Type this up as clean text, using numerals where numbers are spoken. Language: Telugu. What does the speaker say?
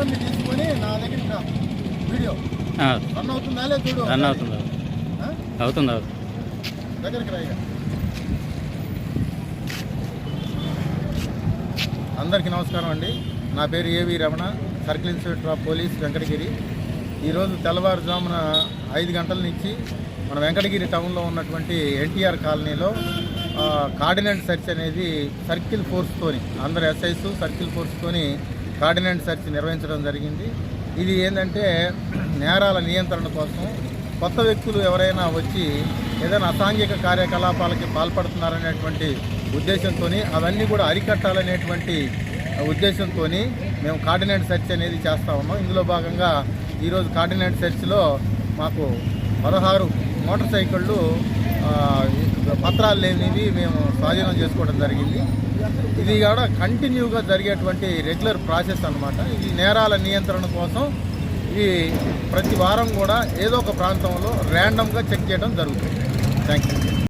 నెంబర్ని తీసుకొని నా దగ్గర వీడియో రన్ అవుతుందా లేదు చూడు. రన్ అవుతుంది అవుతుంది దగ్గరికి రాయిగా. అందరికీ నమస్కారం అండి. నా పేరు ఏవి Ramana, circle inspector of police Venkatagiri. ఈరోజు తెల్లవారుజామున 5 గంటల నుంచి మన వెంకటగిరి టౌన్లో ఉన్నటువంటి ఎన్టీఆర్ కాలనీలో కార్డినెంట్ సెర్చ్ అనేది సర్కిల్ ఫోర్స్తోని, అందరు ఎస్ఐస్ సర్కిల్ ఫోర్స్తోని కార్డినెంట్ సెర్చ్ నిర్వహించడం జరిగింది. ఇది ఏంటంటే నేరాల నియంత్రణ కోసం కొత్త వ్యక్తులు ఎవరైనా వచ్చి ఏదైనా అసాంఘిక కార్యకలాపాలకి పాల్పడుతున్నారనేటువంటి ఉద్దేశంతో అవన్నీ కూడా అరికట్టాలనేటువంటి ఉద్దేశంతో మేము కార్డినెంట్ సెర్చ్ అనేది చేస్తూ ఉన్నాం. ఇందులో భాగంగా ఈరోజు కార్డినెంట్ సెర్చ్లో మాకు 16 మోటార్ సైకిళ్ళు పత్రాలు లేనివి మేము స్వాధీనం చేసుకోవడం జరిగింది. ఇది కూడా కంటిన్యూగా జరిగేటువంటి రెగ్యులర్ ప్రాసెస్ అన్నమాట. ఇది నేరాల నియంత్రణ కోసం ఇది ప్రతి వారం కూడా ఏదో ఒక ప్రాంతంలో ర్యాండమ్గా చెక్ చేయడం జరుగుతుంది. Thank you.